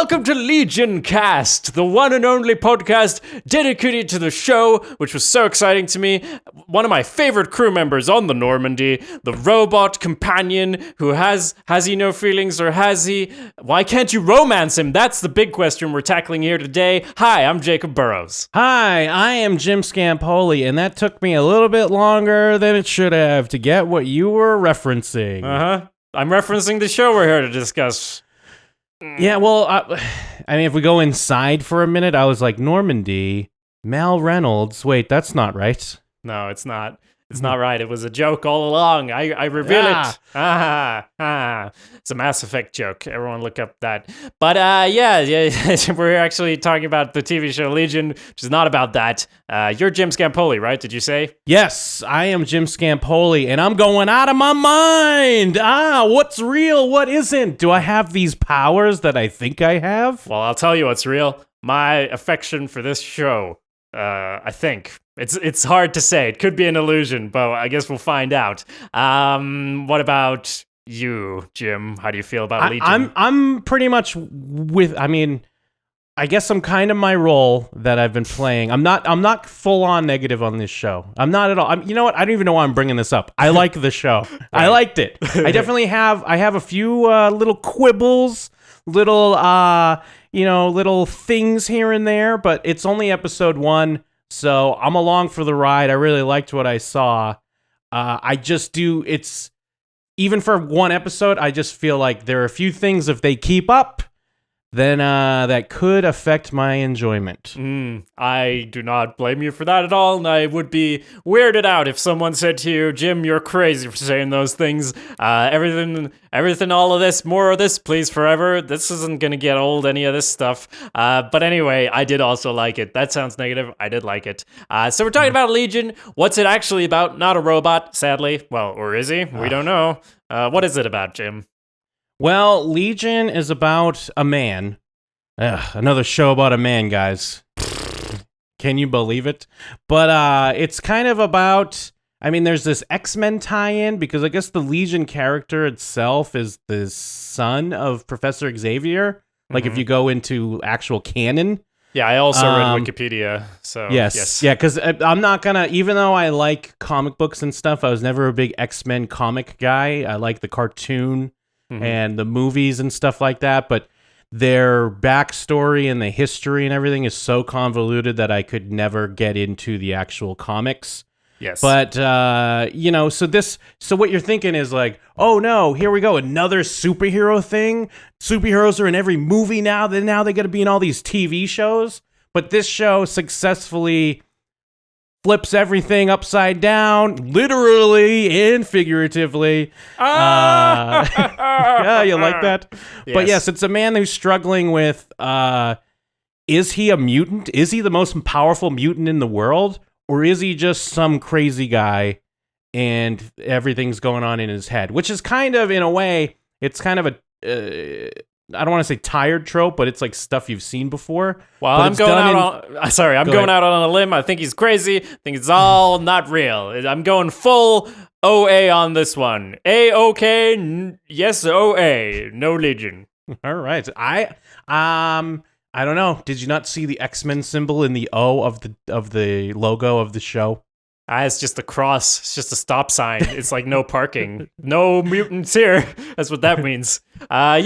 Welcome to Legion Cast, the one and only podcast dedicated to the show, which was so exciting to me. One of my favorite crew members on the Normandy, the robot companion who has he no feelings or has he? Why can't you romance him? That's the big question we're tackling here today. Hi, I'm Jacob Burrows. Hi, I am Jim Scampoli, and that took me a little bit longer than it should have to get what you were referencing. I'm referencing the show we're here to discuss. Yeah, well, I mean, if we go inside for a minute, I was like, Normandy, Mal Reynolds. Wait, that's not right. No, it's not. It's not right. It was a joke all along. I reveal it. It's a Mass Effect joke. Everyone look up that. But yeah, we're actually talking about the TV show Legion, which is not about that. You're Jim Scampoli, right? Did you say? Yes, I am Jim Scampoli, and I'm going out of my mind. What's real? What isn't? Do I have these powers that I think I have? Well, I'll tell you what's real. My affection for this show. I think it's hard to say. It could be an illusion, but I guess we'll find out. What about you, Jim? How do you feel about Legion? I'm pretty much with. I mean, I guess I'm kind of my role that I've been playing. I'm not full on negative on this show. I'm not at all. You know what? I don't even know why I'm bringing this up. I like the show. Right. I liked it. I definitely have. I have a few little quibbles, little little things here and there, but it's only episode 1, so I'm along for the ride. I really liked what I saw. It's even for one episode, I just feel like there are a few things, if they keep up, then that could affect my enjoyment. I do not blame you for that at all, and I would be weirded out if someone said to you, Jim, you're crazy for saying those things. Everything, all of this, more of this, please, forever. This isn't going to get old, any of this stuff. But anyway, I did also like it. That sounds negative. I did like it. So we're talking about Legion. What's it actually about? Not a robot, sadly. Well, or is he? We don't know. What is it about, Jim? Well, Legion is about a man. Another show about a man, guys. Can you believe it? But it's kind of about... I mean, there's this X-Men tie-in, because I guess the Legion character itself is the son of Professor Xavier. Like, if you go into actual canon. Yeah, I also read Wikipedia, so yes. Yeah, because I'm not gonna... Even though I like comic books and stuff, I was never a big X-Men comic guy. I like the cartoon and the movies and stuff like that, but their backstory and the history and everything is so convoluted that I could never get into the actual comics. Yes. But, so what you're thinking is like, oh no, here we go, another superhero thing? Superheroes are in every movie now, then now they gotta be in all these TV shows? But this show successfully flips everything upside down, literally and figuratively. Yeah, you like that? Yes. But yes, it's a man who's struggling with, is he a mutant? Is he the most powerful mutant in the world? Or is he just some crazy guy and everything's going on in his head? Which is kind of, in a way, it's kind of a... I don't want to say tired trope, but it's like stuff you've seen before. Well, I'm going out on a limb. I think he's crazy. I think it's all not real. I'm going full OA on this one. A-OK, yes, OA, no Legion. All right. I don't know. Did you not see the X-Men symbol in the O of the logo of the show? It's just a cross. It's just a stop sign. It's like no parking. No mutants here. That's what that means. I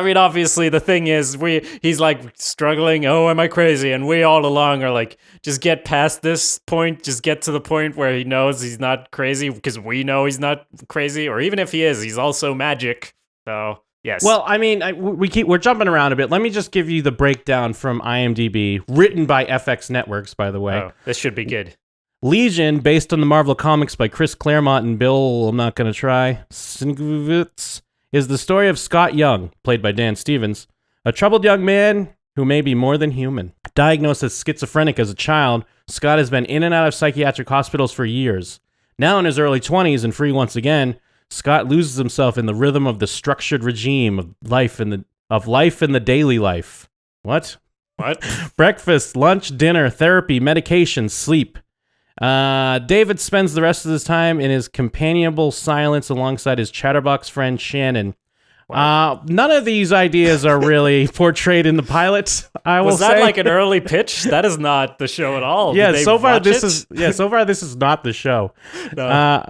mean, obviously the thing is he's like struggling. Oh, am I crazy? And we all along are like, just get past this point. Just get to the point where he knows he's not crazy, because we know he's not crazy. Or even if he is, he's also magic. So yes. Well, I mean, we're jumping around a bit. Let me just give you the breakdown from IMDb, written by FX Networks, by the way. Oh, this should be good. Legion, based on the Marvel Comics by Chris Claremont and Bill, I'm not going to try, Sienkiewicz, is the story of Scott Young, played by Dan Stevens, a troubled young man who may be more than human. Diagnosed as schizophrenic as a child, Scott has been in and out of psychiatric hospitals for years. Now in his early 20s and free once again, Scott loses himself in the rhythm of the structured regime of life in the daily life. What? Breakfast, lunch, dinner, therapy, medication, sleep. David spends the rest of his time in his companionable silence alongside his chatterbox friend Shannon. None of these ideas are really portrayed in the pilot. I will Was that say. like an early pitch? That is not the show at all. Yeah, Did they so far watch this it? is not the show. No.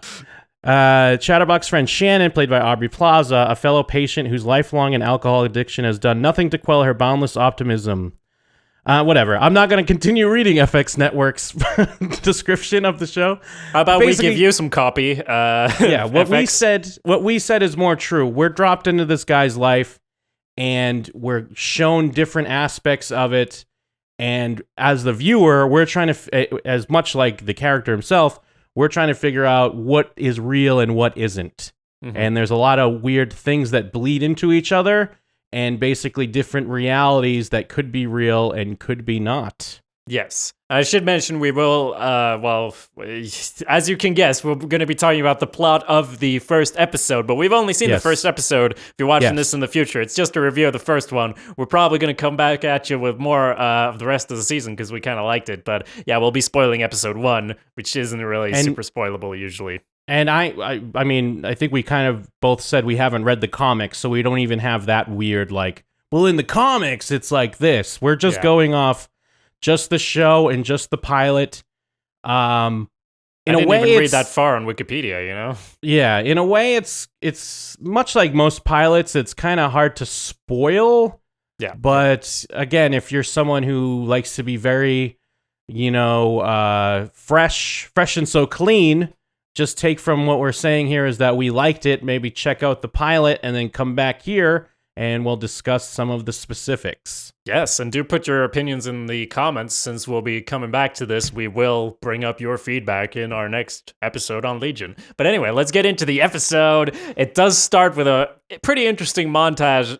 Chatterbox friend Shannon, played by Aubrey Plaza, a fellow patient whose lifelong and alcohol addiction has done nothing to quell her boundless optimism. Whatever. I'm not going to continue reading FX Network's description of the show. How about Basically, we give you some copy? yeah, what we said is more true. We're dropped into this guy's life, and we're shown different aspects of it. And as the viewer, we're trying to, as much like the character himself, we're trying to figure out what is real and what isn't. Mm-hmm. And there's a lot of weird things that bleed into each other, and basically different realities that could be real and could be not. Yes. I should mention we will, as you can guess, we're going to be talking about the plot of the first episode, but we've only seen the first episode. If you're watching this in the future, it's just a review of the first one. We're probably going to come back at you with more of the rest of the season because we kind of liked it, but yeah, we'll be spoiling episode 1, which isn't really super spoilable usually. And I mean, I think we kind of both said we haven't read the comics, so we don't even have that weird, like, well, in the comics, it's like this. We're just going off just the show and just the pilot. I didn't even read that far on Wikipedia, you know? Yeah, in a way, it's much like most pilots. It's kind of hard to spoil. Yeah. But again, if you're someone who likes to be very, fresh and so clean, just take from what we're saying here is that we liked it. Maybe check out the pilot and then come back here and we'll discuss some of the specifics. Yes, and do put your opinions in the comments. Since we'll be coming back to this, we will bring up your feedback in our next episode on Legion. But anyway, let's get into the episode. It does start with a pretty interesting montage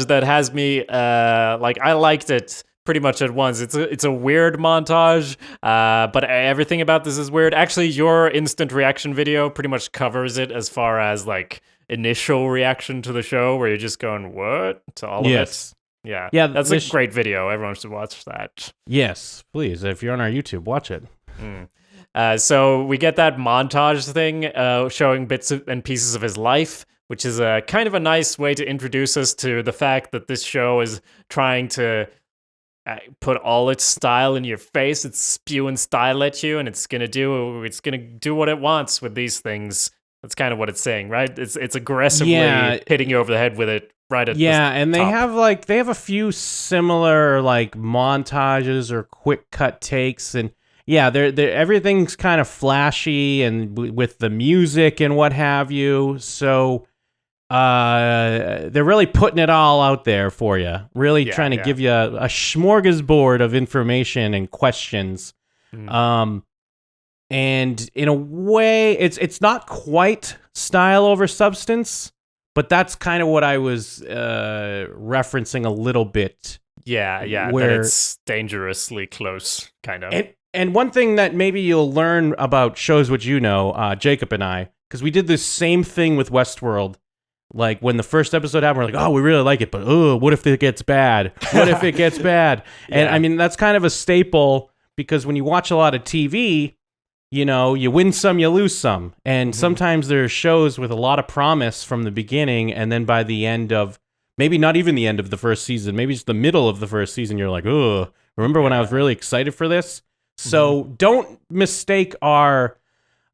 that has me, I liked it pretty much at once. It's a weird montage, but everything about this is weird. Actually, your instant reaction video pretty much covers it as far as, like, initial reaction to the show where you're just going, what? To all of it. Yeah. Yeah, that's a great video. Everyone should watch that. Yes, please. If you're on our YouTube, watch it. So we get that montage thing showing bits and pieces of his life, which is a kind of a nice way to introduce us to the fact that this show is trying to put all its style in your face. It's spewing style at you, and it's gonna do what it wants with these things. That's kind of what it's saying, right? It's aggressively hitting you over the head with it right at the and top. they have a few similar like montages or quick cut takes, and they're everything's kind of flashy and with the music and what have you. So they're really putting it all out there for you, really trying to give you a smorgasbord of information and questions. And in a way, it's not quite style over substance, but that's kind of what I was referencing a little bit. Yeah, where that it's dangerously close, kind of. And one thing that maybe you'll learn about Shows What You Know, Jacob and I, because we did this same thing with Westworld. Like, when the first episode happened, we're like, oh, we really like it, but what if it gets bad? What if it gets bad? And I mean, that's kind of a staple, because when you watch a lot of TV, you win some, you lose some. And sometimes there are shows with a lot of promise from the beginning, and then by the end of, maybe not even the end of the first season, maybe just the middle of the first season, you're like, remember when I was really excited for this? So don't mistake our,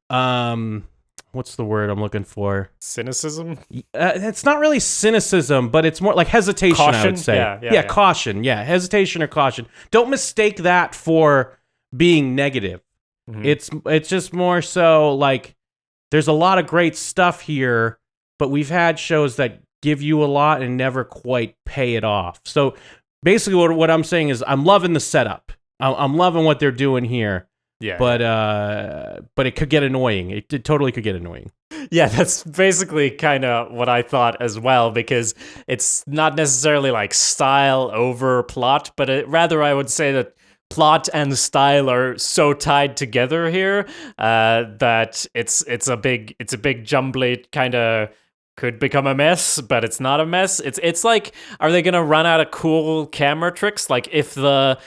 what's the word I'm looking for? Cynicism? It's not really cynicism, but it's more like hesitation, caution? I would say. Yeah, Caution. Yeah, hesitation or caution. Don't mistake that for being negative. It's just more so like there's a lot of great stuff here, but we've had shows that give you a lot and never quite pay it off. So basically what I'm saying is I'm loving the setup. I'm loving what they're doing here. Yeah. But it could get annoying. It totally could get annoying. Yeah, that's basically kind of what I thought as well, because it's not necessarily like style over plot, but rather I would say that plot and style are so tied together here that it's a big jumbly kind of could become a mess, but it's not a mess. It's like, are they gonna run out of cool camera tricks? Like if the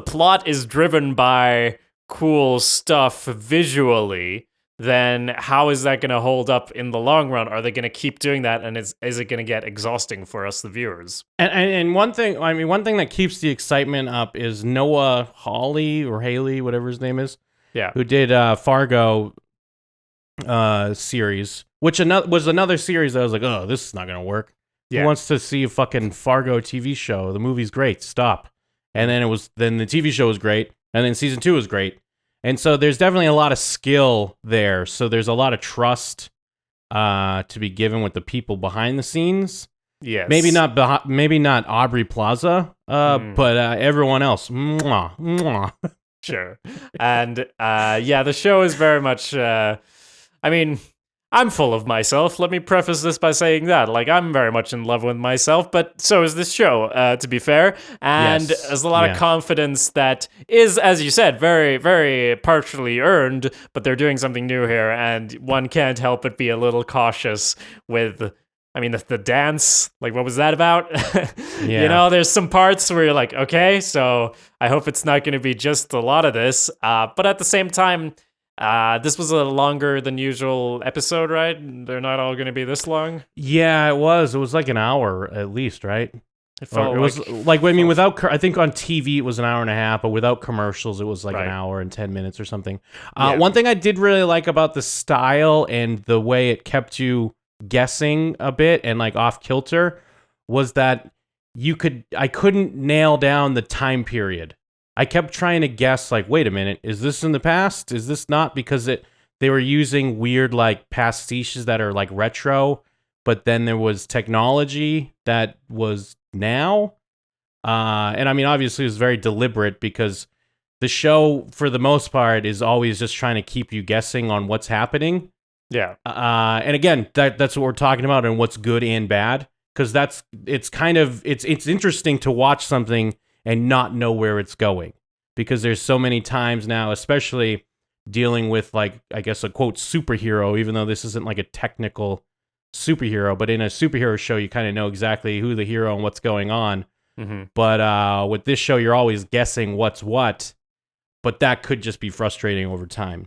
plot is driven by cool stuff visually, then how is that going to hold up in the long run? Are they going to keep doing that, and is it going to get exhausting for us, the viewers? And one thing, I mean, one thing that keeps the excitement up is Noah Hawley or Haley, whatever his name is, Yeah. who did Fargo series, which was another series that I was like, oh, this is not gonna work. Yeah. Who wants to see a fucking Fargo TV show? The movie's great. Stop. And then the TV show was great, and then season 2 was great. And so there's definitely a lot of skill there. So there's a lot of trust to be given with the people behind the scenes. Yes. Maybe not Aubrey Plaza, but everyone else. Mwah, mwah. Sure. And the show is very much I mean, I'm full of myself. Let me preface this by saying that. Like, I'm very much in love with myself, but so is this show, to be fair. And Yes. there's a lot of confidence that is, as you said, very, very partially earned, but they're doing something new here, and one can't help but be a little cautious with... I mean, the dance, like, what was that about? Yeah. You know, there's some parts where you're like, okay, so I hope it's not going to be just a lot of this. But at the same time, this was a longer than usual episode, right? They're not all going to be this long. Yeah, it was. It was like an hour at least, right? It felt it was like I mean, I think on TV it was an hour and a half, but without commercials, it was like an hour and 10 minutes or something. One thing I did really like about the style and the way it kept you guessing a bit and like off kilter was that I couldn't nail down the time period. I kept trying to guess, like, wait a minute, is this in the past? Is this not? Because they were using weird like pastiches that are like retro, but then there was technology that was now. And I mean, obviously it was very deliberate because the show for the most part is always just trying to keep you guessing on what's happening. Yeah. And again, that's what we're talking about and what's good and bad. Because it's interesting to watch something and not know where it's going. Because there's so many times now, especially dealing with, like, I guess a quote superhero, even though this isn't like a technical superhero, but in a superhero show, you kind of know exactly who the hero and what's going on. Mm-hmm. But with this show, you're always guessing what's what, but that could just be frustrating over time.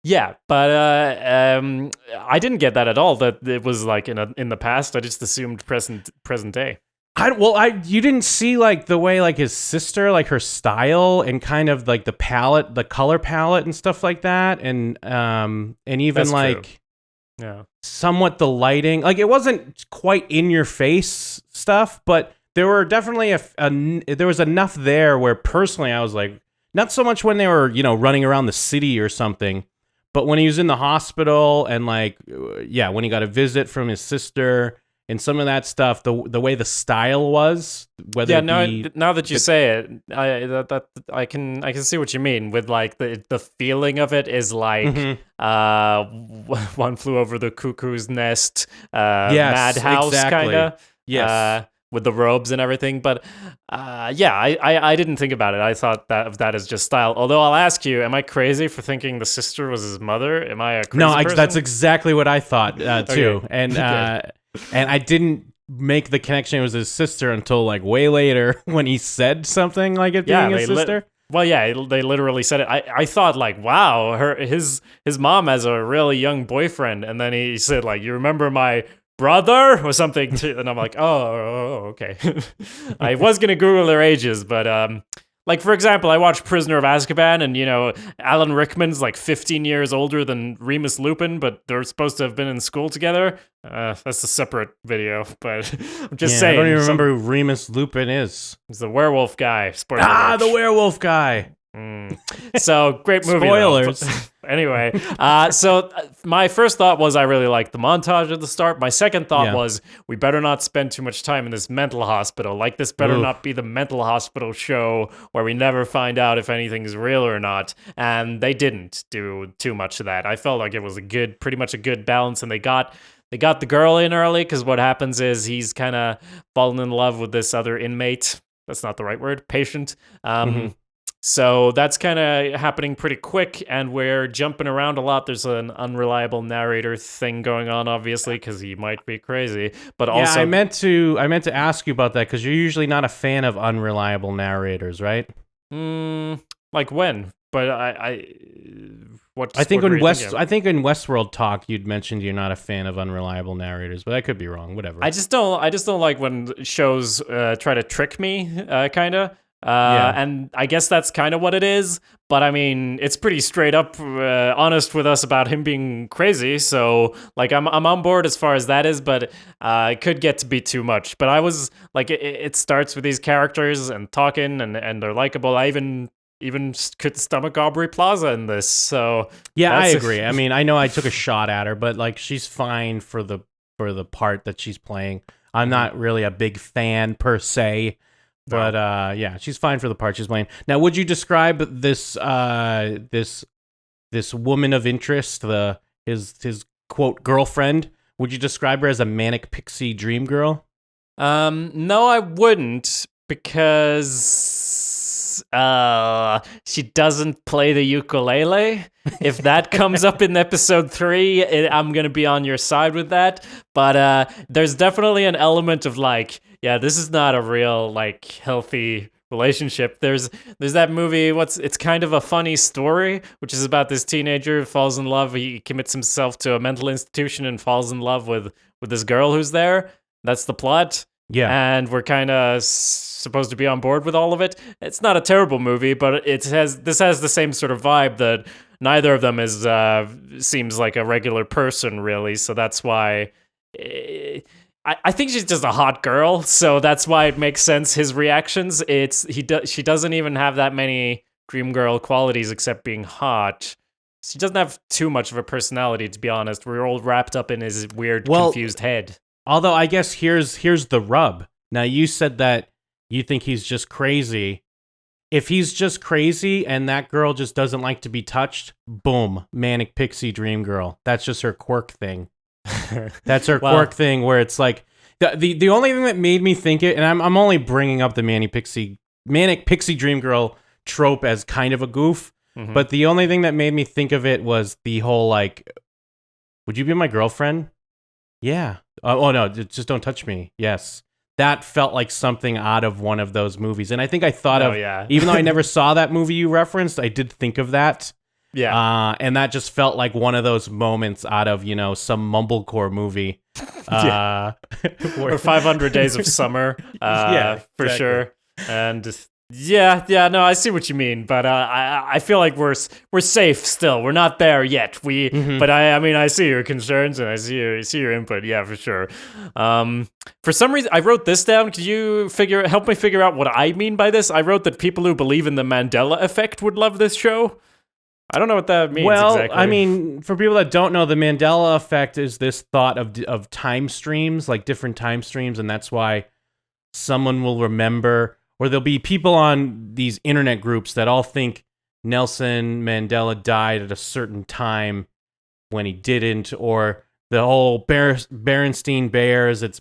Yeah, but I didn't get that at all. That it was like in the past. I just assumed present day. You didn't see like the way like his sister, like her style and kind of like the color palette and stuff like that, and even That's like true. Yeah, somewhat the lighting. Like it wasn't quite in your face stuff, but there were definitely there was enough there where personally I was like, not so much when they were running around the city or something. But when he was in the hospital and like, when he got a visit from his sister and some of that stuff, the way the style was, whether now that you say it, I can see what you mean with like the feeling of it is like One Flew Over the Cuckoo's Nest, Madhouse kind of. Yes. With the robes and everything, but I didn't think about it. I thought that is just style. Although I'll ask you, am I crazy for thinking the sister was his mother? Am I a crazy person? That's exactly what I thought too. And and I didn't make the connection it was his sister until like way later when he said something like it being his sister. They literally said it. I thought like, wow, his mom has a really young boyfriend, and then he said like, you remember my brother or something too, and I'm like, oh okay. I was gonna Google their ages, but like for example, I watched Prisoner of Azkaban, and Alan Rickman's like 15 years older than Remus Lupin, but they're supposed to have been in school together. That's a separate video, but I'm just saying. I don't even remember who Remus Lupin is. He's the werewolf guy. Spoiler the werewolf guy. So great movie. Spoilers. Anyway, so my first thought was I really liked the montage at the start. My second thought was we better not spend too much time in this mental hospital. Like this better not be the mental hospital show where we never find out if anything's real or not. And they didn't do too much of that. I felt like it was pretty much a good balance, and they got the girl in early because what happens is he's kind of fallen in love with this other inmate. That's not the right word. Patient. So that's kind of happening pretty quick, and we're jumping around a lot. There's an unreliable narrator thing going on, obviously, because he might be crazy. But also, I meant to ask you about that because you're usually not a fan of unreliable narrators, right? Like when? but what I think what were in you thinking of? Westworld Talk you'd mentioned you're not a fan of unreliable narrators, but I could be wrong. Whatever. I just don't like when shows try to trick me, kind of. Yeah. And I guess that's kind of what it is. But I mean, it's pretty straight up honest with us about him being crazy. So like, I'm on board as far as that is. But it could get to be too much. But I was like, it starts with these characters and talking, and they're likable. I even could stomach Aubrey Plaza in this. So Yeah, I that's agree. I mean, I know I took a shot at her, but like she's fine for the part that she's playing. I'm not really a big fan per se, but yeah, she's fine for the part she's playing. Now, would you describe this this woman of interest, his quote girlfriend? Would you describe her as a manic pixie dream girl? No, I wouldn't, because she doesn't play the ukulele. If that comes up in episode 3, I'm gonna be on your side with that. But there's definitely an element of like, yeah, this is not a real like healthy relationship. There's that movie, it's kind of a funny story, which is about this teenager who falls in love. He commits himself to a mental institution and falls in love with this girl who's there. That's the plot. Yeah. And we're kind of supposed to be on board with all of it. It's not a terrible movie, but this has the same sort of vibe that neither of them is seems like a regular person, really. So that's why I think she's just a hot girl. So that's why it makes sense. His reactions, she doesn't even have that many dream girl qualities except being hot. She doesn't have too much of a personality, to be honest. We're all wrapped up in his weird, confused head. Although I guess here's the rub. Now you said that you think he's just crazy. If he's just crazy and that girl just doesn't like to be touched, boom, manic pixie dream girl. That's just her quirk thing. That's her quirk thing where it's like the only thing that made me think it, and I'm only bringing up the manic pixie dream girl trope as kind of a goof, but the only thing that made me think of it was the whole like, would you be my girlfriend? Yeah. Oh no, just don't touch me. Yes. That felt like something out of one of those movies. And I think I thought even though I never saw that movie you referenced, I did think of that. Yeah. And that just felt like one of those moments out of, some mumblecore movie. Or 500 Days of Summer. Yeah, for exactly. sure. And yeah, no, I see what you mean, but I feel like we're safe still. We're not there yet. But I mean, I see your concerns and I see your input. Yeah, for sure. For some reason, I wrote this down. Could you help me figure out what I mean by this? I wrote that people who believe in the Mandela effect would love this show. I don't know what that means exactly. I mean, for people that don't know, the Mandela effect is this thought of time streams, like different time streams, and that's why someone will remember, or there'll be people on these internet groups that all think Nelson Mandela died at a certain time when he didn't, or the whole Berenstein Bears, it's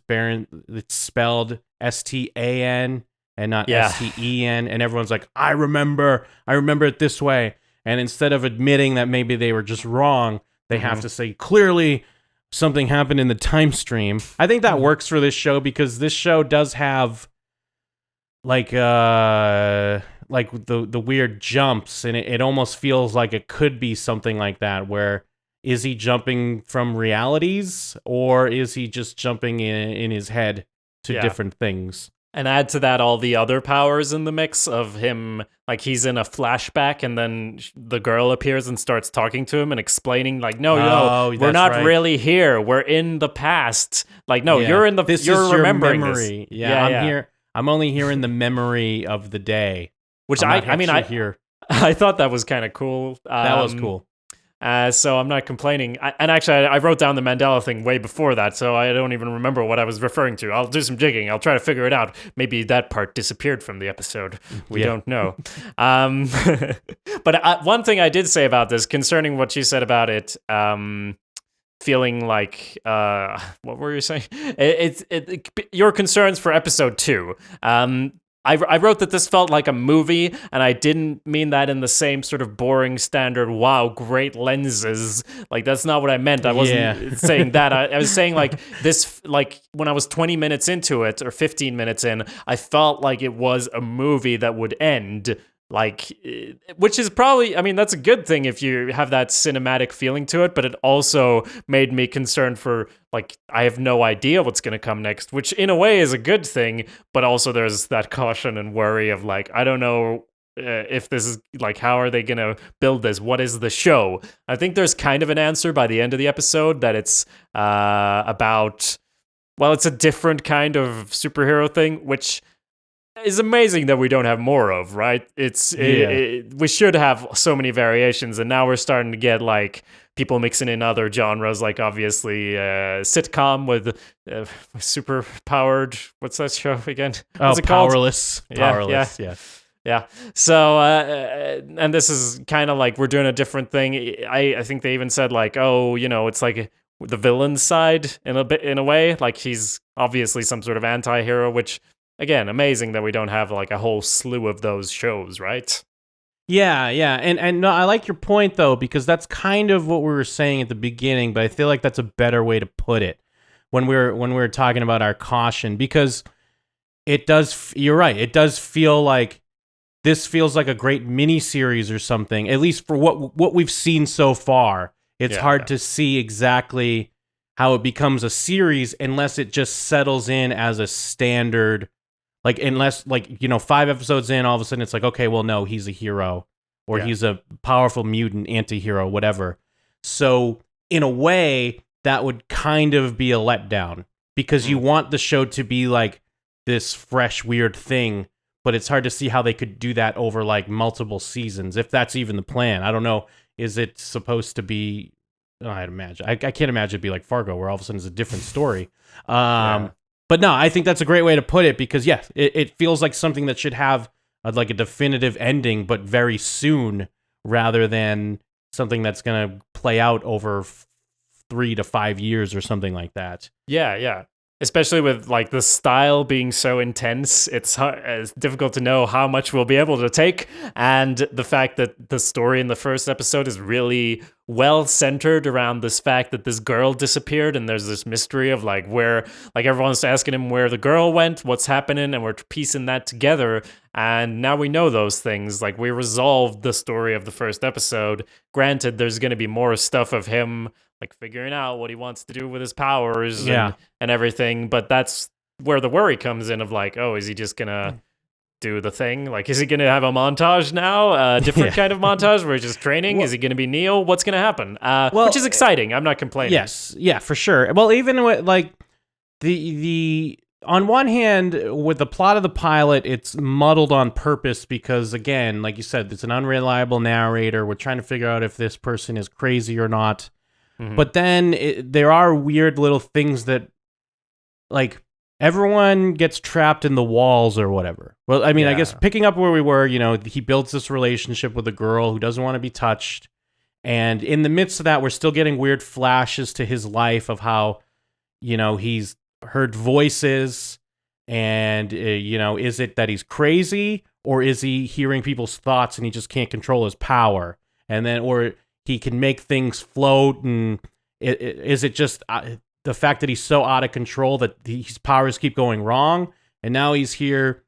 spelled STAN and not STEN, and everyone's like, I remember it this way. And instead of admitting that maybe they were just wrong, they have to say, clearly something happened in the time stream. I think that works for this show because this show does have like the weird jumps, and it almost feels like it could be something like that, where is he jumping from realities or is he just jumping in his head to different things? And add to that all the other powers in the mix of him, like he's in a flashback and then the girl appears and starts talking to him and explaining like, no, we're not really here. We're in the past. Like, no, you're in the, you're remembering your memory. this. I'm here. I'm only here in the memory of the day. Which I thought that was kind of cool. That was cool. So I'm not complaining. And actually, I wrote down the Mandela thing way before that, so I don't even remember what I was referring to. I'll do some digging. I'll try to figure it out. Maybe that part disappeared from the episode. We don't know. But one thing I did say about this, concerning what you said about it, feeling like, what were you saying? Your concerns for episode 2. I wrote that this felt like a movie, and I didn't mean that in the same sort of boring standard, wow, great lenses. Like, that's not what I meant. I wasn't saying that. I was saying, like, this, like, when I was 20 minutes into it, or 15 minutes in, I felt like it was a movie that would end like, which is probably, I mean, that's a good thing if you have that cinematic feeling to it, but it also made me concerned for, like, I have no idea what's going to come next, which in a way is a good thing, but also there's that caution and worry of, like, I don't know if this is, like, how are they going to build this? What is the show? I think there's kind of an answer by the end of the episode that it's about, well, it's a different kind of superhero thing, which is amazing that we don't have more of, right? We should have so many variations, and now we're starting to get like people mixing in other genres, like obviously sitcom with super powered. What's that show again? What's it called? Powerless. Powerless. Yeah. Yeah. So, and this is kind of like we're doing a different thing. I think they even said like, oh, it's like the villain's side in a way. Like he's obviously some sort of anti-hero, which again, amazing that we don't have like a whole slew of those shows, right? Yeah, and no, I like your point though, because that's kind of what we were saying at the beginning, but I feel like that's a better way to put it when we're talking about our caution, because it does. You're right. It does feel like this feels like a great mini series or something. At least for what we've seen so far, it's hard to see exactly how it becomes a series unless it just settles in as a standard. Like, unless, 5 episodes in, all of a sudden it's like, okay, well, no, he's a hero, or he's a powerful mutant anti-hero, whatever. So, in a way, that would kind of be a letdown, because you want the show to be like this fresh, weird thing, but it's hard to see how they could do that over, like, multiple seasons, if that's even the plan. I don't know. Is it supposed to be... I'd imagine. I can't imagine it'd be like Fargo, where all of a sudden it's a different story. But no, I think that's a great way to put it, because yes, it feels like something that should have like a definitive ending, but very soon, rather than something that's going to play out over 3 to 5 years or something like that. Yeah. Especially with like the style being so intense, it's difficult to know how much we'll be able to take. And the fact that the story in the first episode is really well centered around this fact that this girl disappeared, and there's this mystery of like where, like everyone's asking him where the girl went, what's happening, and we're piecing that together. And now we know those things. Like we resolved the story of the first episode. Granted, there's going to be more stuff of him like figuring out what he wants to do with his powers and everything. But that's where the worry comes in of like, oh, is he just going to do the thing? Like, is he going to have a montage now? A different kind of montage where he's just training? Is he going to be Neo? What's going to happen? Which is exciting. I'm not complaining. Yes. Yeah, for sure. Well, even with like the on one hand, with the plot of the pilot, it's muddled on purpose because, again, like you said, it's an unreliable narrator. We're trying to figure out if this person is crazy or not. But then there are weird little things that, like, everyone gets trapped in the walls or whatever. Well, I mean, I guess picking up where we were, he builds this relationship with a girl who doesn't want to be touched. And in the midst of that, we're still getting weird flashes to his life of how, he's heard voices. And, is it that he's crazy, or is he hearing people's thoughts and he just can't control his power? And then, or he can make things float, and is it just the fact that he's so out of control that his powers keep going wrong? And now he's here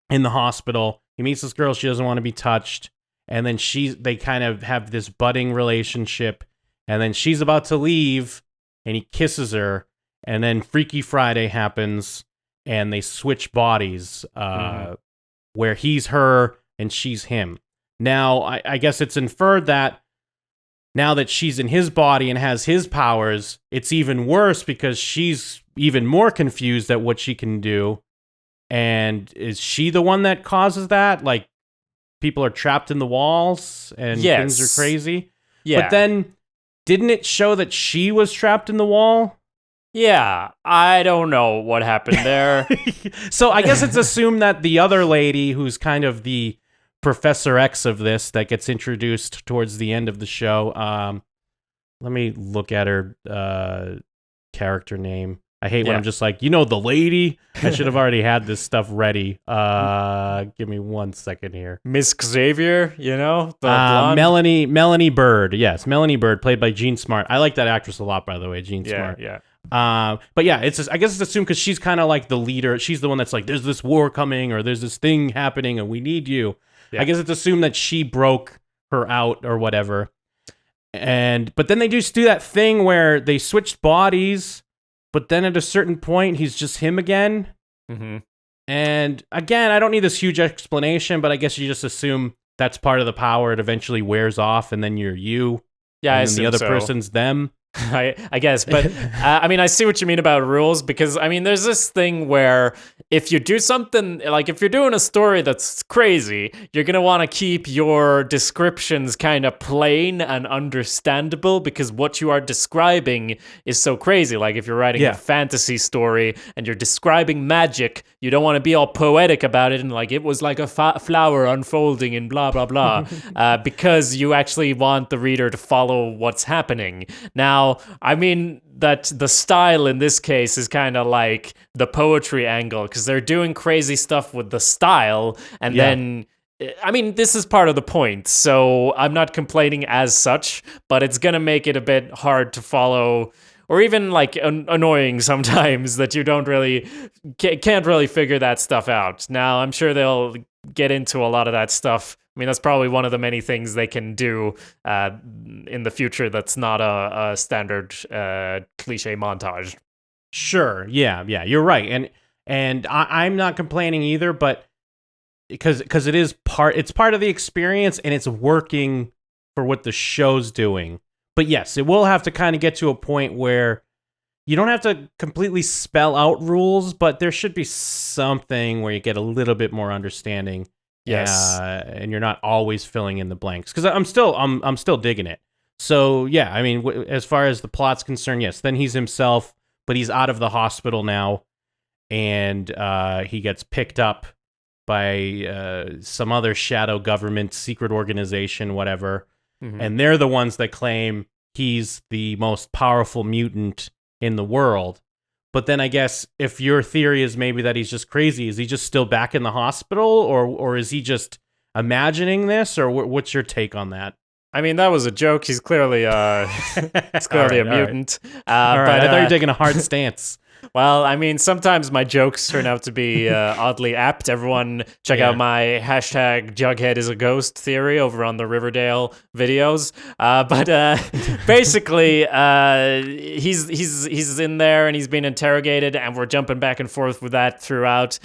in the hospital. He meets this girl. She doesn't want to be touched. And then they kind of have this budding relationship. And then she's about to leave, and he kisses her. And then Freaky Friday happens, and they switch bodies, where he's her and she's him. Now, I guess it's inferred that now that she's in his body and has his powers, it's even worse because she's even more confused at what she can do. And is she the one that causes that? Like, people are trapped in the walls and things are crazy? Yeah. But then, didn't it show that she was trapped in the wall? Yeah, I don't know what happened there. So I guess it's assumed that the other lady, who's kind of the Professor X of this, that gets introduced towards the end of the show. Let me look at her character name. I hate when I'm just like, the lady. I should have already had this stuff ready. Give me 1 second here. Miss Xavier, the blonde. Melanie Bird. Yes, Melanie Bird, played by Jean Smart. I like that actress a lot, by the way, Jean Smart. Yeah. But yeah, I guess it's assumed because she's kind of like the leader. She's the one that's like, there's this war coming, or there's this thing happening, and we need you. Yeah. I guess it's assumed that she broke her out or whatever. But then they just do that thing where they switched bodies, but then at a certain point he's just him again. Mm-hmm. And again, I don't need this huge explanation, but I guess you just assume that's part of the power. It eventually wears off, and then you're you. Yeah, and I then the assume other so. person's them. I guess, but I mean, I see what you mean about rules, because I mean, there's this thing where if you do something, like if you're doing a story that's crazy, you're gonna want to keep your descriptions kind of plain and understandable, because what you are describing is so crazy. Like if you're writing a fantasy story and you're describing magic, you don't want to be all poetic about it and like it was like a flower unfolding and blah blah blah, because you actually want the reader to follow what's happening. Now, I mean that the style in this case is kind of like the poetry angle, because they're doing crazy stuff with the style, and then, I mean, this is part of the point, so I'm not complaining as such, but it's gonna make it a bit hard to follow, or even like annoying sometimes, that you don't really, can't really figure that stuff out. Now, I'm sure they'll get into a lot of that stuff. I mean, that's probably one of the many things they can do in the future that's not a standard cliche montage. Sure. Yeah. You're right. And I'm not complaining either, but because it's part of the experience, and it's working for what the show's doing. But yes, it will have to kind of get to a point where you don't have to completely spell out rules, but there should be something where you get a little bit more understanding. Yes. And you're not always filling in the blanks, because I'm still digging it. So yeah, I mean, as far as the plot's concerned, yes, then he's himself, but he's out of the hospital now, and he gets picked up by some other shadow government, secret organization, whatever, and they're the ones that claim he's the most powerful mutant in the world. But then I guess if your theory is maybe that he's just crazy, is he just still back in the hospital, or is he just imagining this, or what's your take on that? I mean, that was a joke. He's clearly a mutant. All right. But I thought you were taking a hard stance. Well, I mean, sometimes my jokes turn out to be oddly apt. Everyone check out my hashtag Jughead is a ghost theory over on the Riverdale videos. But basically, he's in there and he's being interrogated, and we're jumping back and forth with that throughout.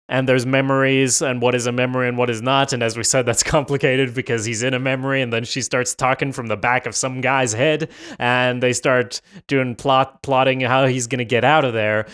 And there's memories, and what is a memory and what is not. And as we said, that's complicated because he's in a memory, and then she starts talking from the back of some guy's head, and they start doing plotting how he's going to get out of there.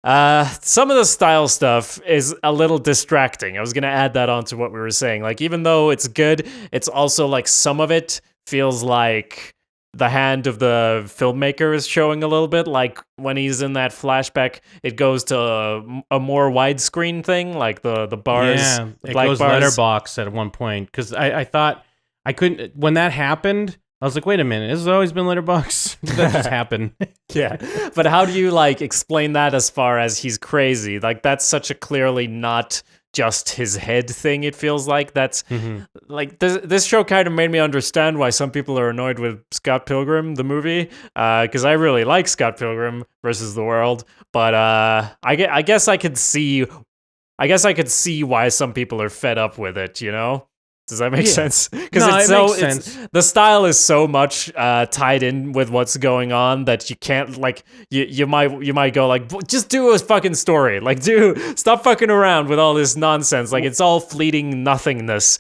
Some of the style stuff is a little distracting. I was going to add that onto what we were saying. Like, even though it's good, it's also like some of it feels like the hand of the filmmaker is showing a little bit. Like when he's in that flashback, it goes to a more widescreen thing, like the bars. Yeah, it goes letterbox at one point, because I thought I couldn't, when that happened, I was like, wait a minute, this has always been letterbox? Did that just happen? Yeah, but how do you like explain that as far as he's crazy? Like that's such a clearly not just his head thing. It feels like that's like this show kind of made me understand why some people are annoyed with Scott Pilgrim the movie, because I really like Scott Pilgrim versus the World, but I guess I could see why some people are fed up with it, you know. Does that make sense? Because the style is so much tied in with what's going on that you can't, like, you might go like, just do a fucking story, like, stop fucking around with all this nonsense, like it's all fleeting nothingness.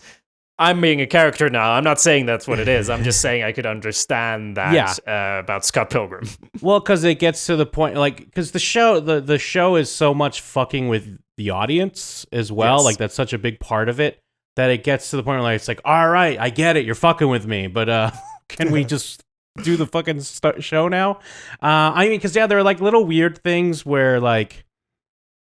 I'm being a character now. I'm not saying that's what it is. I'm just saying I could understand that about Scott Pilgrim. Well, because it gets to the point, like, because the show is so much fucking with the audience as well. Yes. Like that's such a big part of it, that it gets to the point where like, it's like, all right, I get it, you're fucking with me, but can we just do the fucking show now? I mean, because there are like little weird things where like,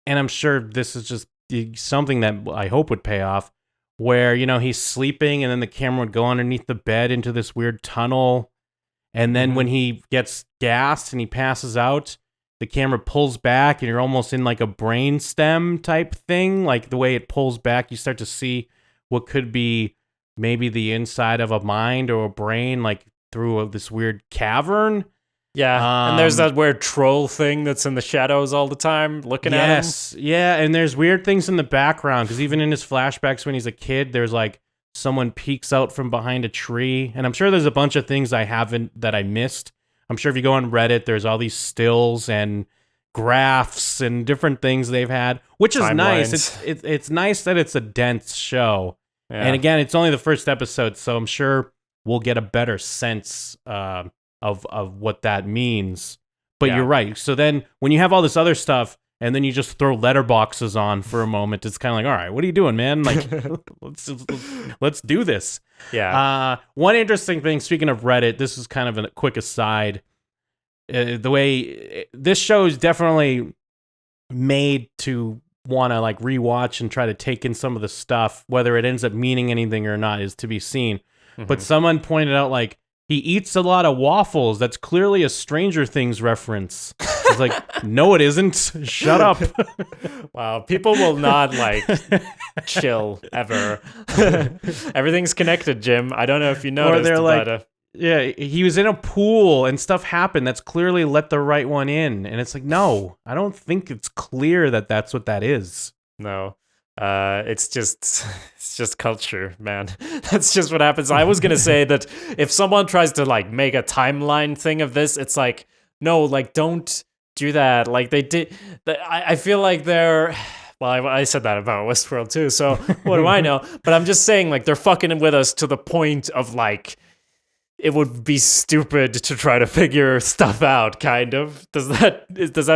and I'm sure this is just something that I hope would pay off, where, you know, he's sleeping and then the camera would go underneath the bed into this weird tunnel, and then when he gets gassed and he passes out, the camera pulls back and you're almost in like a brain stem type thing. Like the way it pulls back, you start to see what could be maybe the inside of a mind or a brain, like through this weird cavern. Yeah, and there's that weird troll thing that's in the shadows all the time, looking at him. Yes, yeah, and there's weird things in the background because even in his flashbacks when he's a kid, there's like someone peeks out from behind a tree, and I'm sure there's a bunch of things that I missed. I'm sure if you go on Reddit, there's all these stills and graphs and different things they've had, which is nice. It's nice that it's a dense show, and again, it's only the first episode, so I'm sure we'll get a better sense of what that means. But you're right. So then when you have all this other stuff and then you just throw letterboxes on for a moment, it's kind of like, all right, what are you doing, man? Like, let's do this. Yeah. One interesting thing, speaking of Reddit, this is kind of a quick aside. The way this show is definitely made to want to like rewatch and try to take in some of the stuff, whether it ends up meaning anything or not is to be seen. Mm-hmm. But someone pointed out like, he eats a lot of waffles. That's clearly a Stranger Things reference. It's like, no, it isn't. Shut up. Wow, people will not like chill ever. Everything's connected, Jim. I don't know if you noticed. Or they're like, yeah, he was in a pool and stuff happened. That's clearly let the right one in. And it's like, no, I don't think it's clear that that's what that is. No. It's just culture, man. That's just what happens. I was gonna say that if someone tries to like make a timeline thing of this, it's like, no, like don't do that. Like they did. I feel like they're. Well, I said that about Westworld too. So what do I know? But I'm just saying, like they're fucking with us to the point of like. It would be stupid to try to figure stuff out, kind of. Does that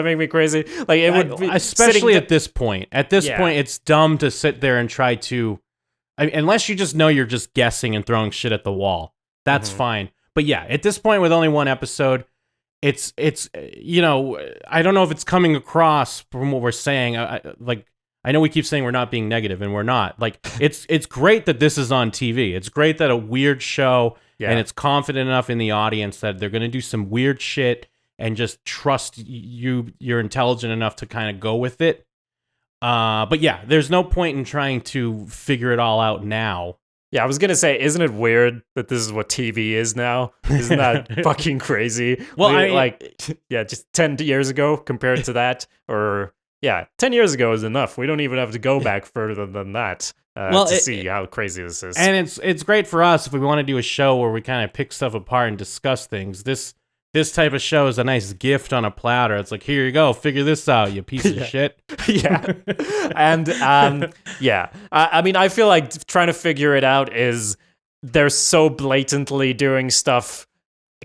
make me crazy? Like it would be, especially at this point. At this point, it's dumb to sit there and try to, unless you just know you're just guessing and throwing shit at the wall. That's fine. But yeah, at this point with only one episode, it's you know, I don't know if it's coming across from what we're saying. I know we keep saying we're not being negative, and we're not. Like it's great that this is on TV. It's great that a weird show. Yeah. And it's confident enough in the audience that they're going to do some weird shit and just trust you're intelligent enough to kind of go with it. But yeah, there's no point in trying to figure it all out now. Yeah, I was going to say, isn't it weird that this is what TV is now? Isn't that fucking crazy? Well, just 10 years ago compared to that, or 10 years ago is enough. We don't even have to go back further than that. To see how crazy this is. And it's great for us if we want to do a show where we kind of pick stuff apart and discuss things. This type of show is a nice gift on a platter. It's like, here you go, figure this out, you piece of shit. Yeah. And I mean, I feel like trying to figure it out is they're so blatantly doing stuff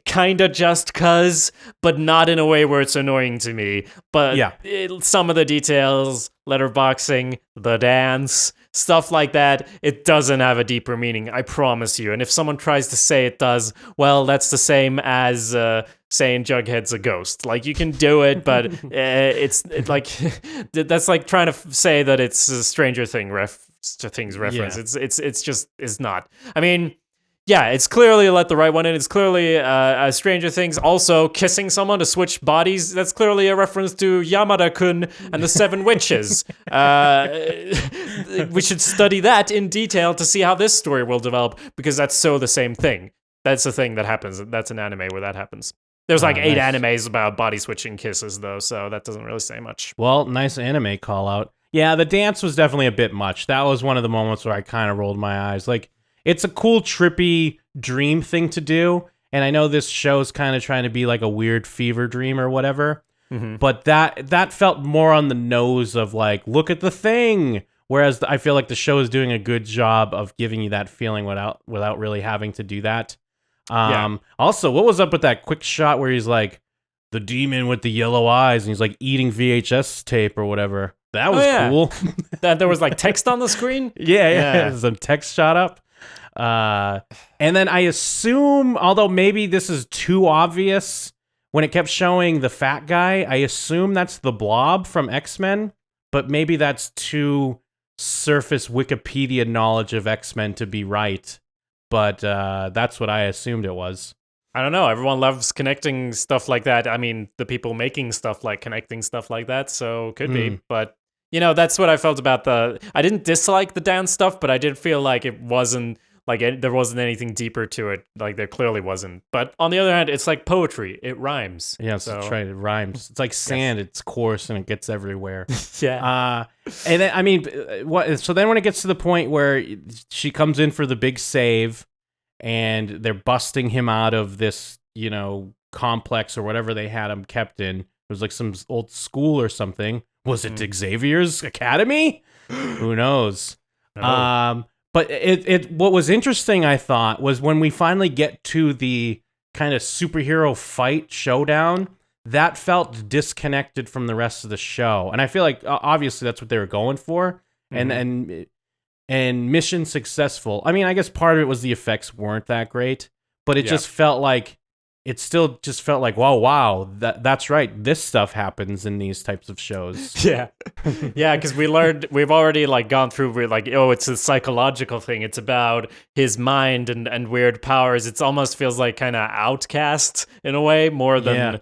kind of just cuz, but not in a way where it's annoying to me. But some of the details, letterboxing, the dance, stuff like that, it doesn't have a deeper meaning, I promise you. And if someone tries to say it does, well, that's the same as saying Jughead's a ghost. Like, you can do it, but it's like that's like trying to say that it's a Stranger Things reference. It's just not. I mean, yeah, it's clearly let the right one in. It's clearly Stranger Things. Also, kissing someone to switch bodies. That's clearly a reference to Yamada-kun and the Seven Witches. We should study that in detail to see how this story will develop, because that's so the same thing. That's the thing that happens. That's an anime where that happens. There's like 8 animes about body switching kisses, though, so that doesn't really say much. Well, nice anime call out. Yeah, the dance was definitely a bit much. That was one of the moments where I kind of rolled my eyes. Like, it's a cool, trippy dream thing to do, and I know this show's kind of trying to be like a weird fever dream or whatever, but that felt more on the nose of like, look at the thing, whereas I feel like the show is doing a good job of giving you that feeling without really having to do that. Also, what was up with that quick shot where he's like, the demon with the yellow eyes, and he's like eating VHS tape or whatever? That was cool. That there was like text on the screen? Yeah. Some text shot up. And then I assume, although maybe this is too obvious, when it kept showing the fat guy, I assume that's the Blob from X-Men, but maybe that's too surface Wikipedia knowledge of X-Men to be right. But that's what I assumed it was. I don't know. Everyone loves connecting stuff like that. I mean, the people making stuff like connecting stuff like that, so could be. But, you know, that's what I felt about I didn't dislike the dance stuff, but I did feel like it wasn't there wasn't anything deeper to it. Like there clearly wasn't. But on the other hand, it's like poetry. It rhymes. Yeah, so that's right. It rhymes. It's like sand. It's coarse and it gets everywhere. yeah. And then I mean, what? So then when it gets to the point where she comes in for the big save, and they're busting him out of this, complex or whatever they had him kept in. It was like some old school or something. Was it Xavier's Academy? Who knows? No. But what was interesting, I thought, was when we finally get to the kind of superhero fight showdown, that felt disconnected from the rest of the show. And I feel like obviously that's what they were going for. And mission successful. I mean, I guess part of it was the effects weren't that great, but it just felt like wow, that's right. This stuff happens in these types of shows. Yeah. Yeah, because we've already gone through, we're like, oh, it's a psychological thing. It's about his mind and weird powers. It almost feels like kind of Outcast in a way, more than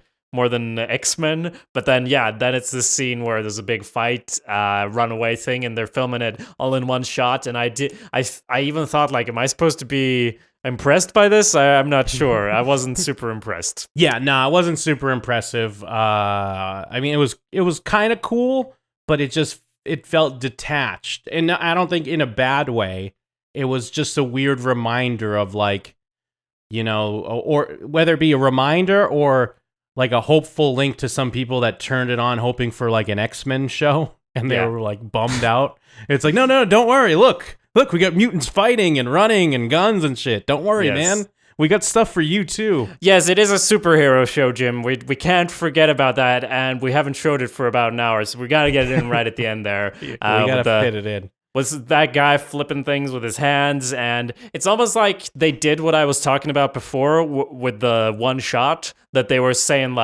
X-Men. But then then it's this scene where there's a big fight, runaway thing, and they're filming it all in one shot. And I even thought, am I supposed to be impressed by this? I'm not sure. I wasn't super impressed. Yeah, no, it wasn't super impressive. I mean, it was kind of cool, but it felt detached, and I don't think in a bad way. It was just a weird reminder of or whether it be a reminder or like a hopeful link to some people that turned it on hoping for like an X-Men show, and they were like bummed out. It's like, no, don't worry. Look, we got mutants fighting and running and guns and shit. Don't worry, man. We got stuff for you too. Yes, it is a superhero show, Jim. We can't forget about that, and we haven't showed it for about an hour, so we got to get it in right at the end there. We got to fit it in. Was that guy flipping things with his hands, and it's almost like they did what I was talking about before with the one shot, that they were saying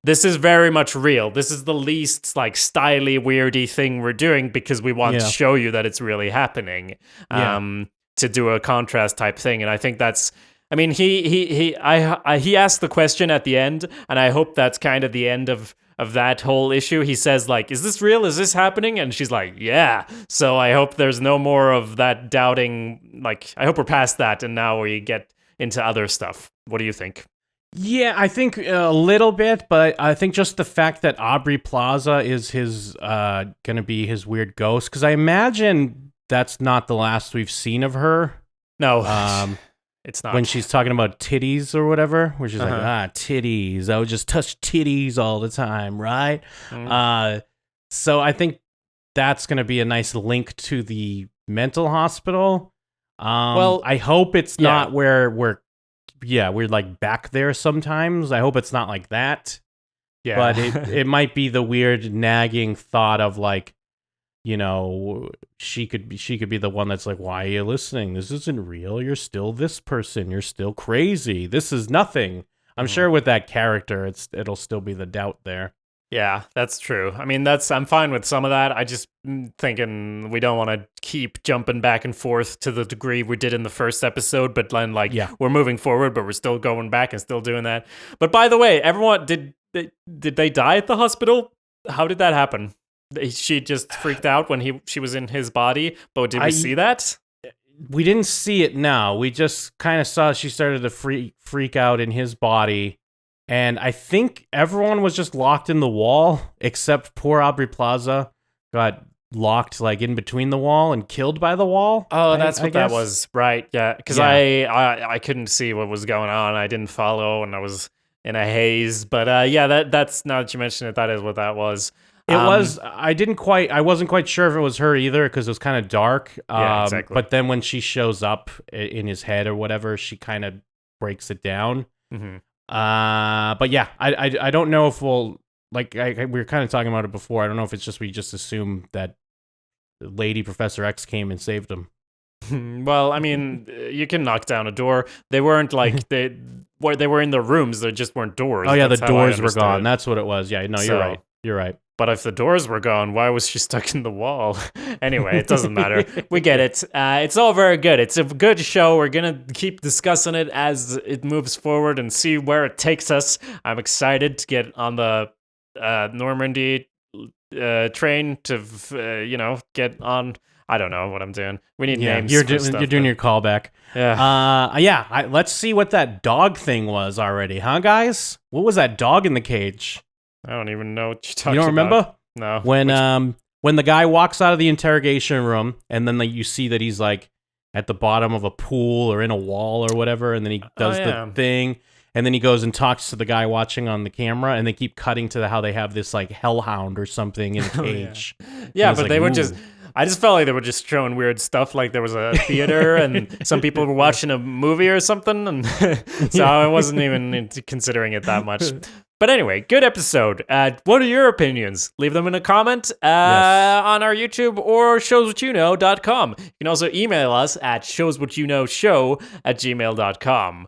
this is very much real. This is the least styly, weirdy thing we're doing because we want to show you that it's really happening. To do a contrast type thing, and I think that's. I mean, he asked the question at the end, and I hope that's kind of the end of that whole issue. He says, is this real? Is this happening? And she's like, yeah. So I hope there's no more of that doubting. I hope we're past that, and now we get into other stuff. What do you think? Yeah, I think a little bit, but I think just the fact that Aubrey Plaza is his gonna be his weird ghost, because I imagine that's not the last we've seen of her. No. It's not. When she's talking about titties or whatever, where she's like, titties. I would just touch titties all the time, right? So I think that's going to be a nice link to the mental hospital. Well, I hope it's not where we're back there sometimes. I hope it's not like that. Yeah. But it might be the weird nagging thought of she could be the one that's like, why are you listening? This isn't real. You're still this person. You're still crazy. This is nothing. I'm sure with that character, it'll still be the doubt there. Yeah, that's true. I mean, I'm fine with some of that. I just thinking we don't want to keep jumping back and forth to the degree we did in the first episode, but then we're moving forward, but we're still going back and still doing that. But by the way, everyone, did they die at the hospital? How did that happen? She just freaked out when she was in his body, but did we see that? We didn't see it now. We just kind of saw she started to freak out in his body, and I think everyone was just locked in the wall, except poor Aubrey Plaza got locked in between the wall and killed by the wall. Oh, that's what that was, right? Yeah, because I couldn't see what was going on. I didn't follow, and I was in a haze. But that's now that you mention it, that is what that was. It was. I wasn't quite sure if it was her either because it was kind of dark. Yeah, exactly. But then when she shows up in his head or whatever, she kind of breaks it down. Mm-hmm. But yeah, I don't know if we'll we were kind of talking about it before. I don't know if it's just we just assume that Lady Professor X came and saved him. Well, I mean, you can knock down a door. They weren't they were in the rooms. There just weren't doors. Oh yeah, the doors were gone. That's what it was. Yeah, no, you're right. You're right. But if the doors were gone, why was she stuck in the wall? Anyway, it doesn't matter. We get it. It's all very good. It's a good show. We're going to keep discussing it as it moves forward and see where it takes us. I'm excited to get on the Normandy train to, get on I don't know what I'm doing. We need Yeah, names. you're for stuff, doing but- your callback. Yeah. Let's see what that dog thing was already, huh, guys? What was that dog in the cage? I don't even know what you're talking about. You don't remember? No. When the guy walks out of the interrogation room, and then you see that he's like at the bottom of a pool or in a wall or whatever, and then he does the thing, and then he goes and talks to the guy watching on the camera, and they keep cutting to how they have this like hellhound or something in a cage. Yeah, but they would just. I just felt like they were just showing weird stuff, like there was a theater and some people were watching a movie or something, and so I wasn't even considering it that much. But anyway, good episode. What are your opinions? Leave them in a comment on our YouTube or showswhatyouknow.com. You can also email us at showswhatyouknowshow@gmail.com.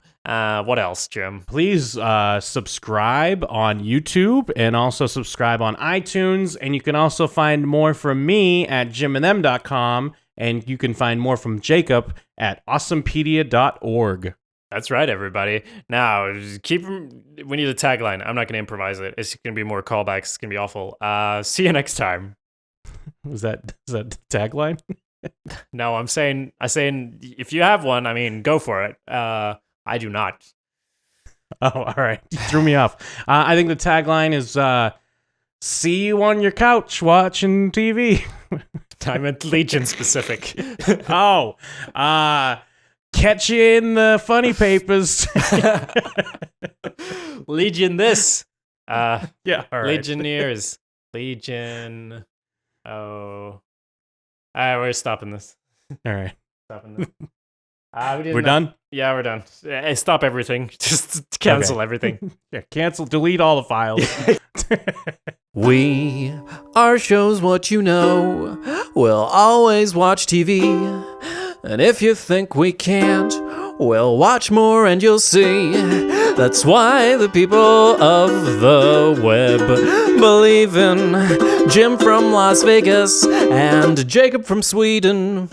What else, Jim? Please subscribe on YouTube and also subscribe on iTunes. And you can also find more from me at jimandthem.com. And you can find more from Jacob at awesomepedia.org. That's right, everybody. Now, we need a tagline. I'm not going to improvise it. It's going to be more callbacks. It's going to be awful. See you next time. Is that the tagline? No, I'm saying if you have one, I mean, go for it. I do not. Oh, all right. You threw me off. I think the tagline is see you on your couch watching TV. I meant Legion specific. Catch you in the funny papers. Legion this. Yeah, all right. Legionnaires. Legion. Oh. We're stopping this. All right. Stopping this. We're done? Yeah, we're done. Stop everything. Just cancel everything. Yeah, cancel, delete all the files. We are Shows What You Know. We'll always watch TV. And if you think we can't, well, watch more and you'll see. That's why the people of the web believe in Jim from Las Vegas and Jacob from Sweden.